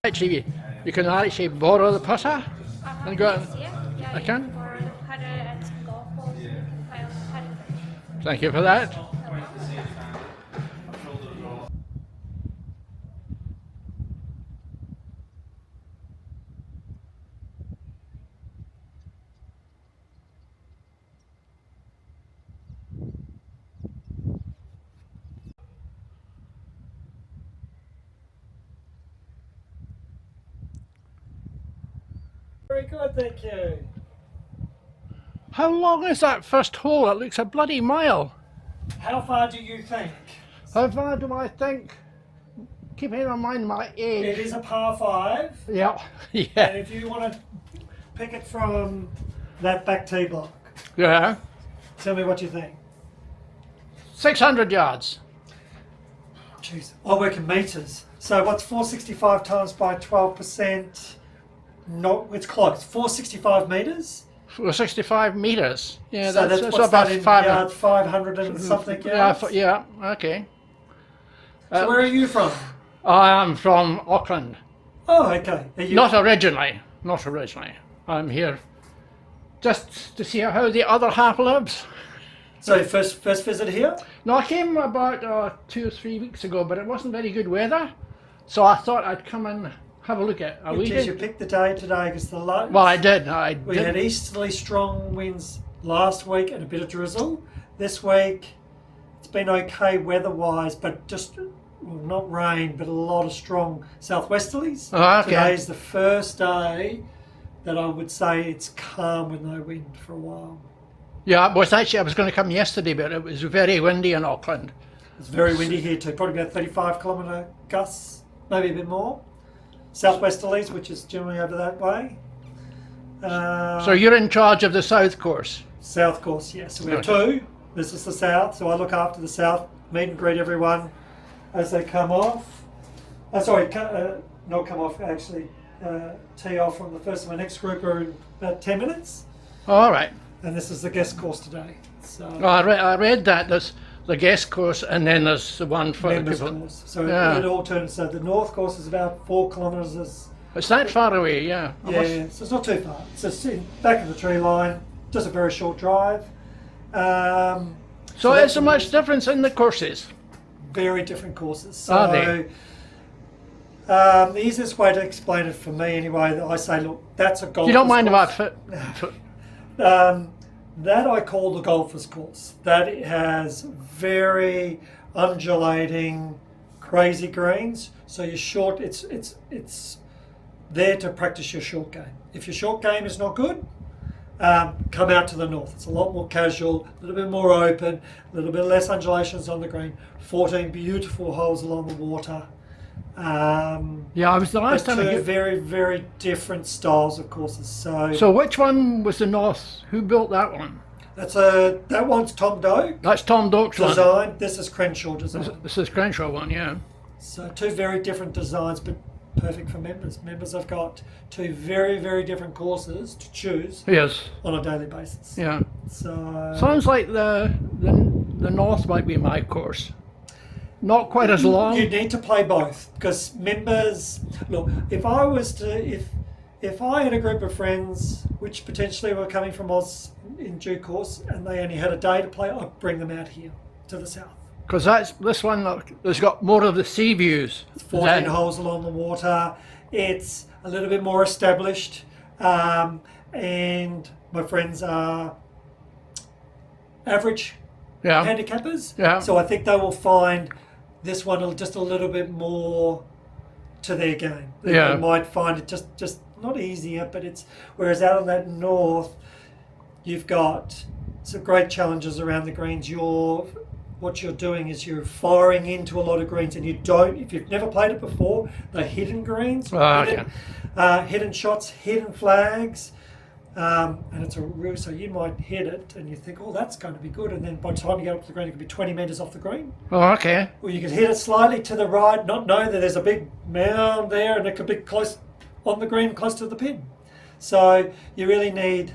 Actually, you can actually borrow the putter and go out. Yeah, I you can. borrow the putter at some golf balls and you can play on the putting green. Thank you for that. Very good, thank you. How long is that first hole? It looks a bloody mile. How far do you think? How far do I think? Keeping in mind my age. It is a par 5. Yeah, And yeah, if you want to pick it from that back tee block, yeah. tell me what you think. 600 yards. Jeez, I work in meters. So what's 465 times by 12%? No, it's close. 465 meters. For 65 metres. Yeah, So that's what's about that in 500. yards, 500 and something yards. Yeah, okay. So where are you from? I am from Auckland. Oh, okay. Are you, Not originally. I'm here just to see how the other half lives. so first visit here? No, I came about 2 or 3 weeks ago, but it wasn't very good weather, so I thought I'd come and have a look at a Geez, you weekend. picked the day today because the low. Well, I did. We had easterly strong winds last week and a bit of drizzle. This week it's been okay weather-wise, but just well, not rain, but a lot of strong southwesterlies. Oh, okay. Today's the first day that I would say it's calm with no wind for a while. Yeah, it was actually, I was going to come yesterday, but it was very windy in Auckland. It's very windy here too, probably about 35 kilometre gusts, maybe a bit more. Southwesterlies, which is generally over that way. So you're in charge of the south course. South course, yes. So we have two. This is the south, so I look after the south, meet and greet everyone as they come off. Not come off, actually tee off from the first of my next group are in about 10 minutes. All right. And this is the guest course today. So I read that there's the guest course and then there's the one for the members people. course. So Yeah. it all turns. So the north course is about 4 kilometres. It's that far away, yeah. Yeah, so it's not too far. It's just in back of the tree line, just a very short drive. So is that's there much difference in the courses? very different courses. Are So they? the easiest way to explain it for me anyway, I say, look, that's a golf. You don't mind about That I call the golfer's course. That it has very undulating, crazy greens. So your short, it's there to practice your short game. If your short game is not good, come out to the north. It's a lot more casual, a little bit more open, a little bit less undulations on the green. 14 beautiful holes along the water. Yeah, I was the last time. Two very, very different styles of courses. So which one was the north? Who built that one? That one's Tom Doak That's Tom Doak's one. design. This is Crenshaw design. This is Crenshaw one, yeah. So two very different designs, but perfect for members. Members have got two very, very different courses to choose Yes, on a daily basis. yeah. So Sounds like the north might be my course. Not quite as long. you need to play both because members look. If I had a group of friends which potentially were coming from Oz in due course and they only had a day to play, I'd bring them out here to the south. Because this one has got more of the sea views. 14 holes along the water. It's a little bit more established, and my friends are average Yeah. handicappers. Yeah. So I think they will find this one just a little bit more to their game. Yeah. They might find it just not easier, but it's whereas out on that north, you've got some great challenges around the greens. What you're doing is you're firing into a lot of greens, and you don't. If you've never played it before, they're hidden greens, hidden shots, hidden flags, and it's a real. So you might hit it, and you think, "Oh, that's going to be good," and then by the time you get up to the green, it could be 20 metres off the green. Oh, okay. Or you could hit it slightly to the right, not know that there's a big mound there, and it could be close on the green, close to the pin. So you really need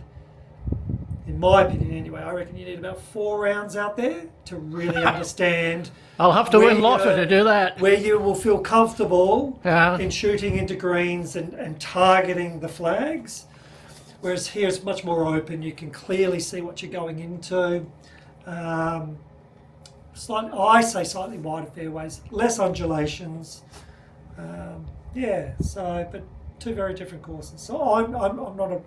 in my opinion anyway, I reckon you need about 4 rounds out there to really understand. I'll have to where win lotter to do that. Where you will feel comfortable Yeah. in shooting into greens and targeting the flags. Whereas here it's much more open. You can clearly see what you're going into. I say slightly wider fairways, less undulations. But 2 very different courses. So I'm not a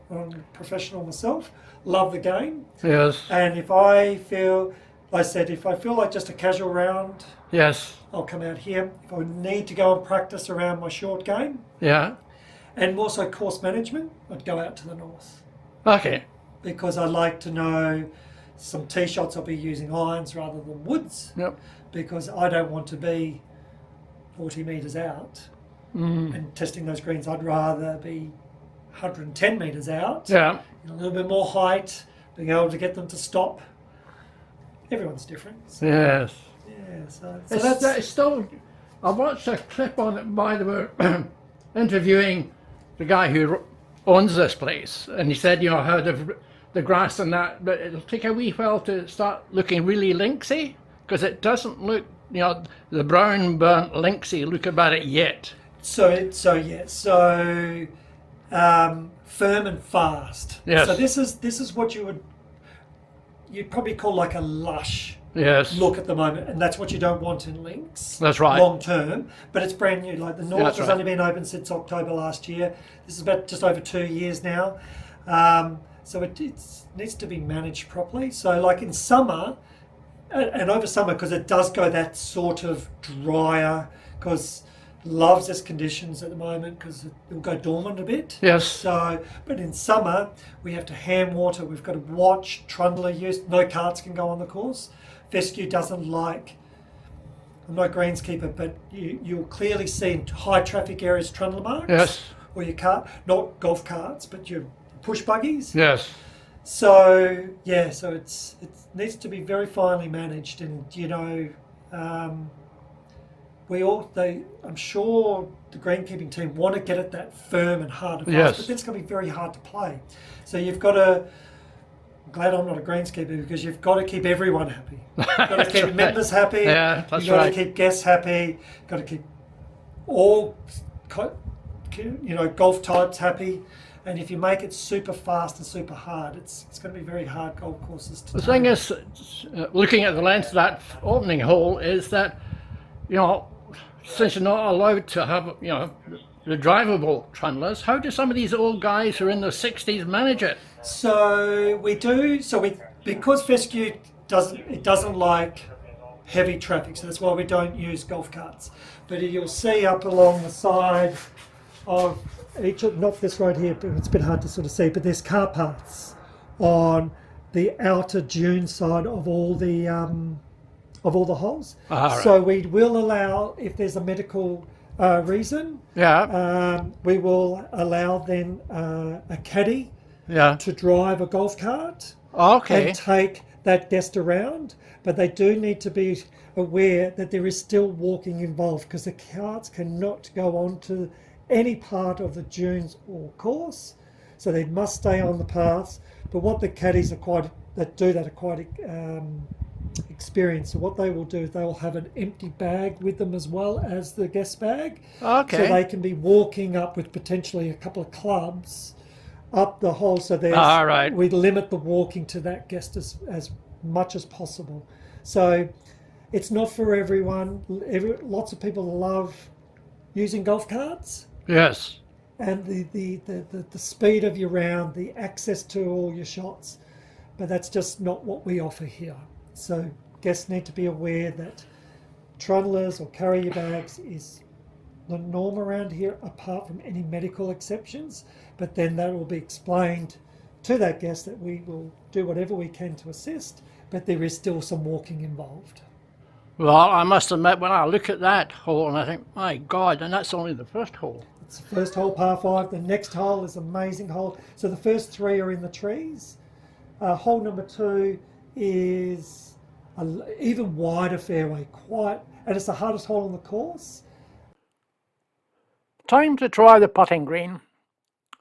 professional myself. Love the game. Yes. And if I feel like just a casual round, Yes. I'll come out here. If I need to go and practice around my short game, Yeah. and also course management, I'd go out to the north. Okay. Because I like to know some tee shots I'll be using irons rather than woods. Yep. Because I don't want to be 40 metres out and testing those greens. I'd rather be 110 metres out, Yeah. a little bit more height, being able to get them to stop. Everyone's different. So, Yes. yeah, so It's still. I watched a clip on it by the interviewing the guy who owns this place, and he said, how the grass and that, but it'll take a wee while to start looking really linksy, because it doesn't look, the brown burnt linksy look about it yet. So firm and fast. Yes. So this is what you'd probably call like a lush Yes. look at the moment, and that's what you don't want in links. That's right. Long term, but it's brand new. Like the North That's has right. only been open since October last year. This is about just over 2 years now. So it needs to be managed properly. So like in summer, and over summer, because it does go that sort of drier, because loves its conditions at the moment, because it'll go dormant a bit. Yes. So, but in summer, we have to hand water. We've got to watch trundler use. No carts can go on the course. Fescue doesn't like. I'm no greenskeeper, but you'll clearly see in high traffic areas trundler marks. Yes. Or your cart, not golf carts, but your push buggies. Yes. So it needs to be very finely managed, and I'm sure the greenkeeping team want to get it that firm and hard to fast, Yes. but that's going to be very hard to play. So you've got to. I'm glad I'm not a greenskeeper, because you've got to keep everyone happy. You've got to keep members happy. Yeah, that's You've got right. to keep guests happy. You've got to keep all golf types happy. And if you make it super fast and super hard, it's going to be very hard golf courses to The take. thing is, looking at the length of that opening hole, is that, since you're not allowed to have, the drivable trundlers, how do some of these old guys who are in their 60s manage it? So we do. Because fescue doesn't like heavy traffic, so that's why we don't use golf carts. But you'll see up along the side of not this road here, but it's a bit hard to sort of see, but there's car paths on the outer dune side of all the holes. Right. So we will allow, if there's a medical reason, we will allow then a caddy to drive a golf cart Okay. and take that guest around, but they do need to be aware that there is still walking involved, because the carts cannot go on to any part of the dunes or course, so they must stay on the paths. But what the caddies are quite experienced. So what they will do is they will have an empty bag with them as well as the guest bag. Okay. So they can be walking up with potentially a couple of clubs up the hole. So there's right. we limit the walking to that guest as much as possible. So it's not for everyone. Lots of people love using golf carts. Yes. And the speed of your round, the access to all your shots, but that's just not what we offer here. So guests need to be aware that trundlers or carry-your bags is the norm around here, apart from any medical exceptions. But then that will be explained to that guest that we will do whatever we can to assist, but there is still some walking involved. Well, I must admit, when I look at that hole and I think, my God, and that's only the first hole. It's the first hole, par 5. The next hole is an amazing hole. So the first 3 are in the trees. Hole number 2 is an even wider fairway, and it's the hardest hole on the course. Time to try the putting green.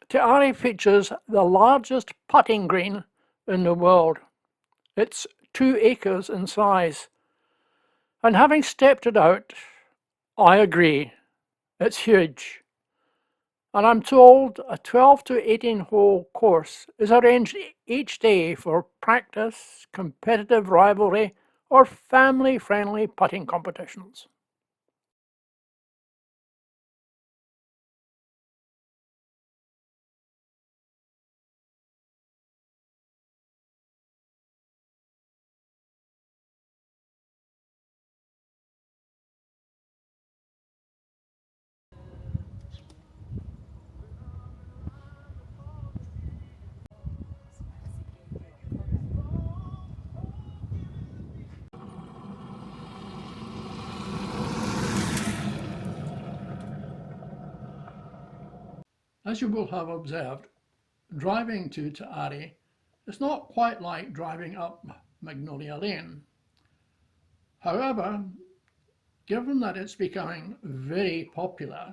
Te Arai features the largest putting green in the world. It's 2 acres in size. And having stepped it out, I agree, it's huge. And I'm told a 12 to 18 hole course is arranged each day for practice, competitive rivalry, or family-friendly putting competitions. As you will have observed, driving to Te Arai is not quite like driving up Magnolia Lane. However, given that it's becoming very popular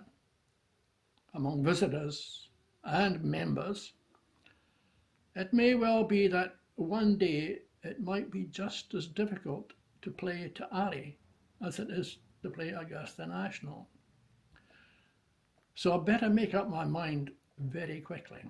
among visitors and members, it may well be that one day it might be just as difficult to play Te Arai as it is to play Augusta National. So I better make up my mind very quickly.